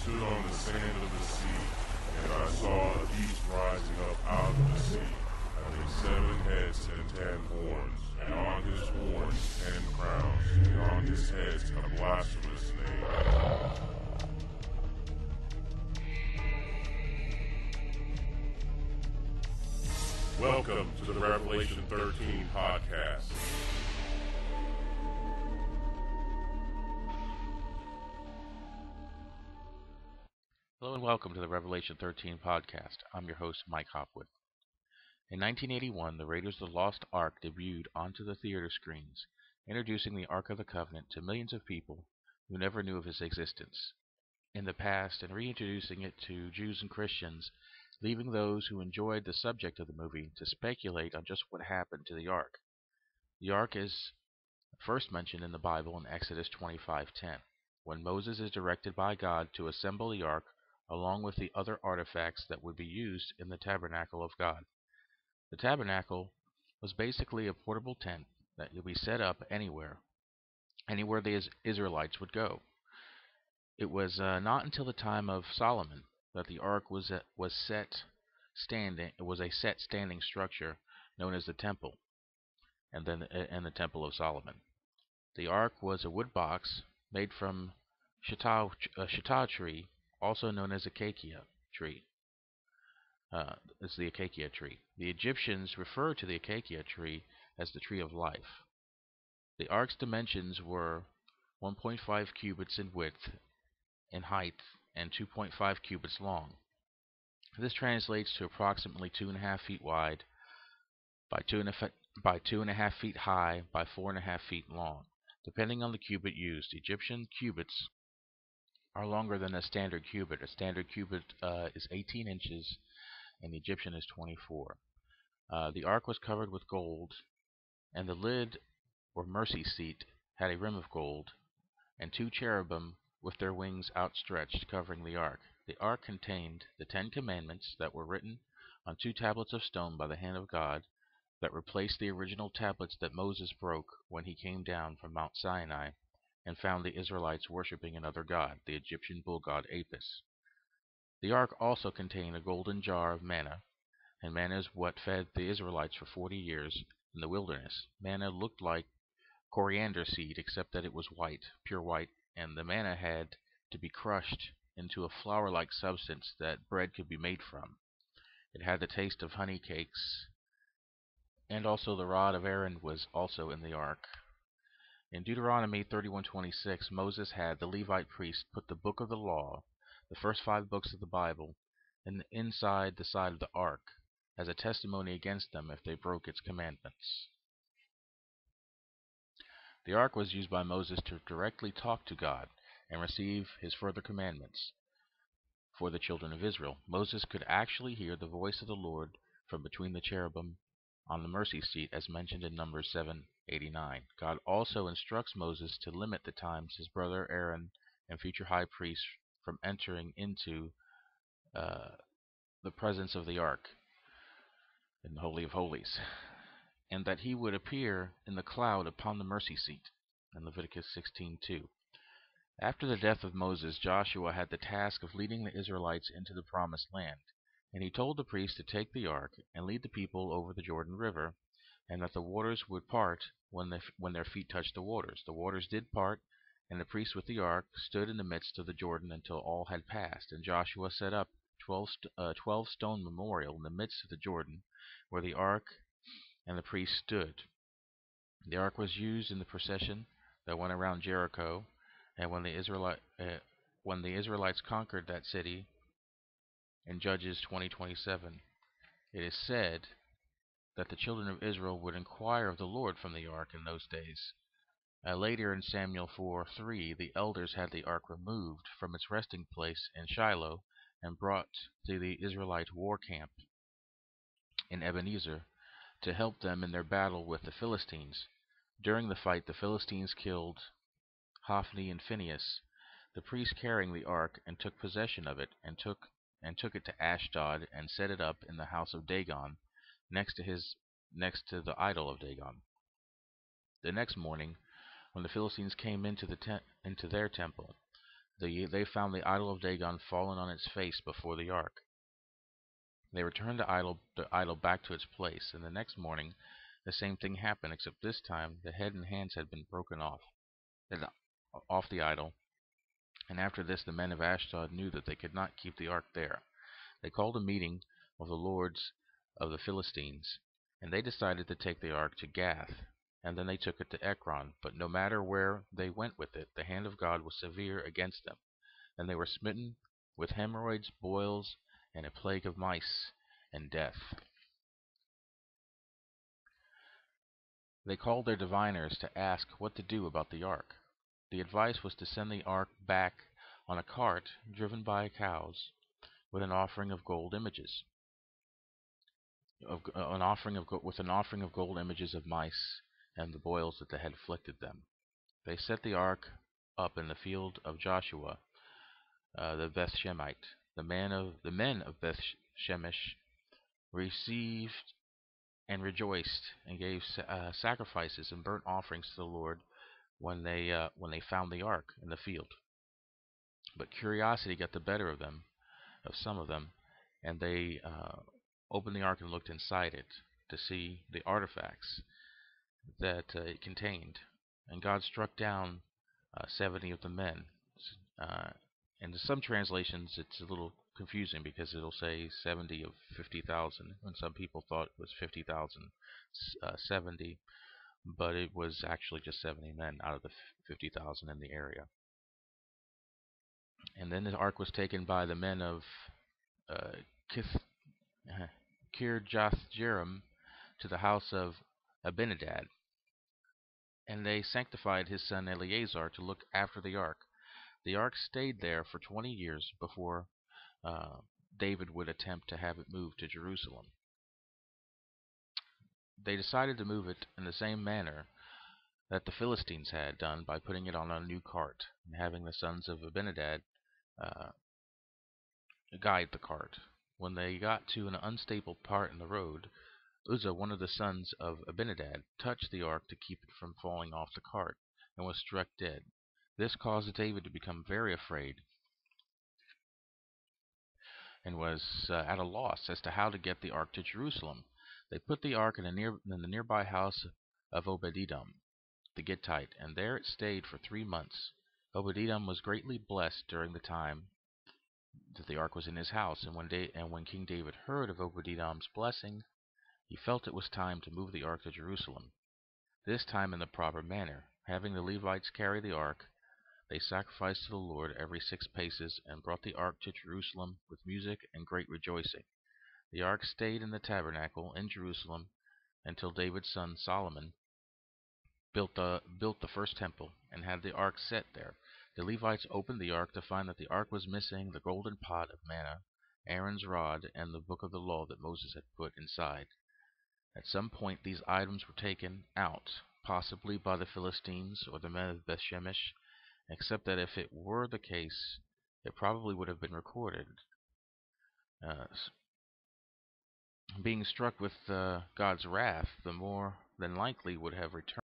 stood on the sand of the sea, and I saw a beast rising up out of the sea, having 7 heads and 10 horns, and on his horns 10 crowns, and on his heads a blasphemous name. Welcome to the Revelation 13 podcast. Hello and welcome to the Revelation 13 podcast. I'm your host, Mike Hopwood. In 1981, the Raiders of the Lost Ark debuted onto the theater screens, introducing the Ark of the Covenant to millions of people who never knew of its existence in the past, and reintroducing it to Jews and Christians, leaving those who enjoyed the subject of the movie to speculate on just what happened to the Ark. The Ark is first mentioned in the Bible in Exodus 25:10, when Moses is directed by God to assemble the Ark along with the other artifacts that would be used in the tabernacle of God. The tabernacle was basically a portable tent that could be set up anywhere the Israelites would go. It was not until the time of Solomon that the Ark was a set standing structure known as the Temple, and the Temple of Solomon. The Ark was a wood box made from shittah tree, also known as acacia tree. It's the acacia tree. The Egyptians referred to the acacia tree as the tree of life. The Ark's dimensions were 1.5 cubits in width and height and 2.5 cubits long. This translates to approximately 2.5 feet wide by 2.5 feet high by 4.5 feet long. Depending on the cubit used, Egyptian cubits are longer than a standard cubit. A standard cubit is 18 inches, and the Egyptian is 24. The Ark was covered with gold, and the lid, or mercy seat, had a rim of gold, and 2 cherubim with their wings outstretched covering the Ark. The Ark contained the 10 Commandments that were written on 2 tablets of stone by the hand of God that replaced the original tablets that Moses broke when he came down from Mount Sinai and found the Israelites worshiping another god, the Egyptian bull god Apis. The Ark also contained a golden jar of manna, and manna is what fed the Israelites for 40 years in the wilderness. Manna looked like coriander seed, except that it was white, pure white, and the manna had to be crushed into a flour-like substance that bread could be made from. It had the taste of honey cakes, and also the rod of Aaron was also in the Ark. In Deuteronomy 31:26, Moses had the Levite priest put the book of the law, the first 5 books of the Bible, inside the side of the Ark, as a testimony against them if they broke its commandments. The Ark was used by Moses to directly talk to God and receive his further commandments for the children of Israel. Moses could actually hear the voice of the Lord from between the cherubim on the mercy seat, as mentioned in Numbers 7:89. God also instructs Moses to limit the times his brother Aaron and future high priest from entering into the presence of the Ark in the Holy of Holies, and that he would appear in the cloud upon the mercy seat in Leviticus 16:2. After the death of Moses, Joshua had the task of leading the Israelites into the promised land, and he told the priests to take the Ark and lead the people over the Jordan River, and that the waters would part when their feet touched the waters. The waters did part, and the priests with the Ark stood in the midst of the Jordan until all had passed, and Joshua set up 12 stone memorial in the midst of the Jordan, where the Ark and the priests stood. The Ark was used in the procession that went around Jericho, and when the Israelites conquered that city in Judges 20:27, it is said that the children of Israel would inquire of the Lord from the Ark in those days. Later in Samuel 4:3, the elders had the Ark removed from its resting place in Shiloh and brought to the Israelite war camp in Ebenezer to help them in their battle with the Philistines. During the fight, the Philistines killed Hophni and Phinehas, the priests carrying the Ark, and took possession of it, and took it to Ashdod and set it up in the house of Dagon, next to the idol of Dagon. The next morning, when the Philistines came into their temple, They found the idol of Dagon fallen on its face before the ark. They returned the idol back to its place, and the next morning the same thing happened, except this time the head and hands had been broken off the idol. And after this the men of Ashdod knew that they could not keep the ark there. They called a meeting of the lords of the Philistines, and they decided to take the ark to Gath, and then they took it to Ekron. But no matter where they went with it, the hand of God was severe against them, and they were smitten with hemorrhoids, boils, and a plague of mice and death. They called their diviners to ask what to do about the ark. The advice was to send the ark back on a cart driven by cows with an offering of gold images with an offering of gold images of mice and the boils that they had afflicted them. They set the ark up in the field of Joshua, the Beth-Shemite. The men of Beth-Shemesh received and rejoiced and gave sacrifices and burnt offerings to the Lord when they found the ark in the field. But curiosity got the better of some of them, and they opened the ark and looked inside it to see the artifacts that it contained. And God struck down 70 of the men. Uh, and in some translations, it's a little confusing because it'll say 70 of 50,000, and some people thought it was 50,000 70, but it was actually just 70 men out of the 50,000 in the area. And then the ark was taken by the men of uh, Kirjath-jearim to the house of Abinadab, and they sanctified his son Eleazar to look after the ark. The ark stayed there for 20 years before uh, David would attempt to have it moved to Jerusalem. They decided to move it in the same manner that the Philistines had done by putting it on a new cart and having the sons of Abinadab uh, guide the cart. When they got to an unstable part in the road, Uzzah, one of the sons of Abinadab, touched the ark to keep it from falling off the cart, and was struck dead. This caused David to become very afraid and was at a loss as to how to get the ark to Jerusalem. They put the ark in the nearby house of Obed-Edom, the Gittite, and there it stayed for 3 months. Obed-Edom was greatly blessed during the time that the ark was in his house, and when King David heard of Obed-Edom's blessing, he felt it was time to move the ark to Jerusalem, this time in the proper manner. Having the Levites carry the ark, they sacrificed to the Lord every 6 paces, and brought the ark to Jerusalem with music and great rejoicing. The ark stayed in the tabernacle in Jerusalem until David's son Solomon built the first temple and had the ark set there. The Levites opened the ark to find that the ark was missing the golden pot of manna, Aaron's rod, and the book of the law that Moses had put inside. At some point these items were taken out, possibly by the Philistines or the men of Beth-Shemesh, except that if it were the case, it probably would have been recorded. Uh, Being struck with God's wrath, the more than likely would have returned